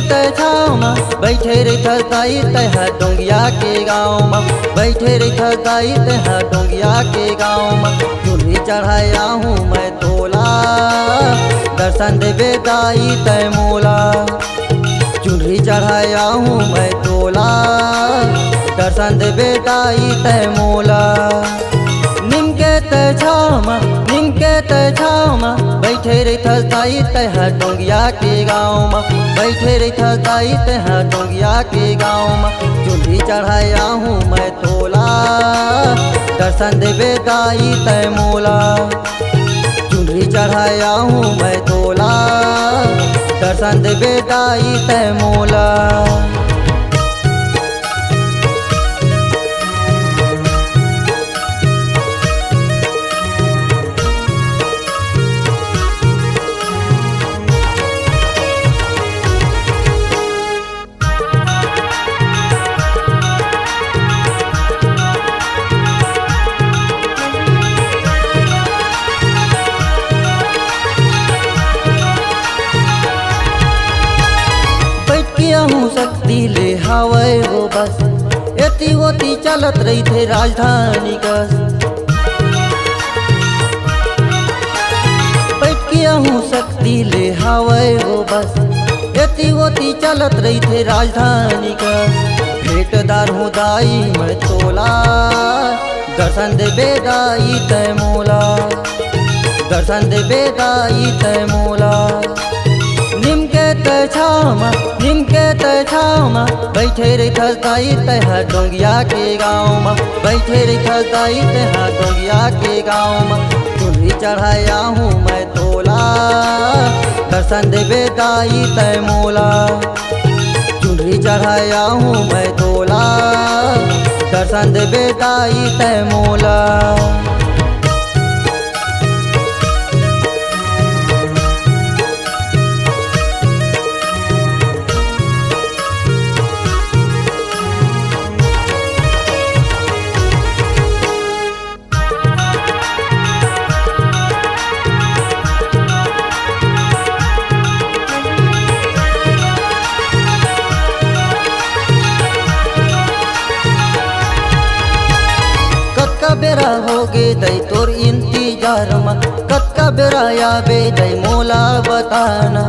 तय छाँव में बैठे रे थरताई तह डोंगिया के गाँव में बैठे रे थरताई तह डोंगिया के गाँव में चूल्ही चढ़ाया हूँ मैं तोला दर्शन देवे दाई तय मोला चूल्ही चढ़ाया हूँ मैं तोला दर्शन देवे दाई तय मोला निम के तय छाँव में बैठे रे थरताई तह डोंगिया के गाँव में बैठे रे थरताई तह डोंगिया के गाँव में चूल्ही चढ़ाया हूँ मैं तोला दर्शन देवे दाई तय मोला चूल्ही चढ़ाया हूँ मैं तोला दर्शन देवे दाई तय मोला। हूँ शक्ति ले हवाए वो बस एती होती चलत रही थे राजधानी कस बैठ किया हूँ शक्ति ले हवाए वो बस एती होती चलत रही थे राजधानी कस भेटदार हूँ दाई मैं तोला दर्शन देवे दाई तय मोला दर्शन देवे दाई तय मोला निम के तय छाँव में बैठे रे थरताई तह डोंगिया के गाँव में बैठे रे थरताई तह डोंगिया के गाँव में चूल्ही चढ़ाया हूँ मैं तोला दर्शन देवे दाई तय मोला चूल्ही चढ़ाया हूँ मैं तोला दर्शन देवे दाई तय मोला। बेरा होगे दई तोर इंतजार में कत्का बेरा आवे दई मोला बताना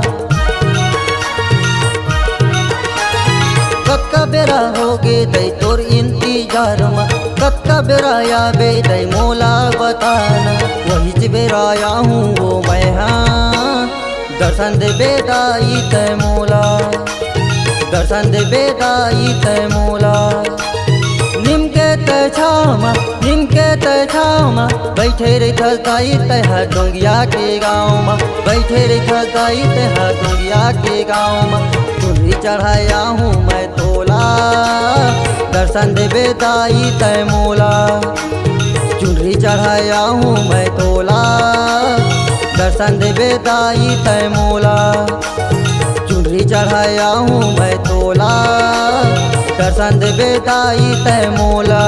कत्का बेरा होगे दई तोर इंतजार में कत्का बेरा आवे दई मोला बताना वही बेरा आया हूँ वो मैं हाँ दर्शन देवे दाई तय मोला दर्शन देवे दाई तय मोला निम के तय छाँव में बैठे रे थरताई तह डोंगिया के गाँव में बैठे रे थरताई तह डोंगिया के गाँव में चूल्ही चढ़ाया हूँ मैं तोला दर्शन देवे दाई तय मोला चूल्ही चढ़ाया हूँ मैं तोला दर्शन देवे दाई तय मोला चूल्ही चढ़ाया हूँ मैं तोला दर्शन देवे दाई तय मोला।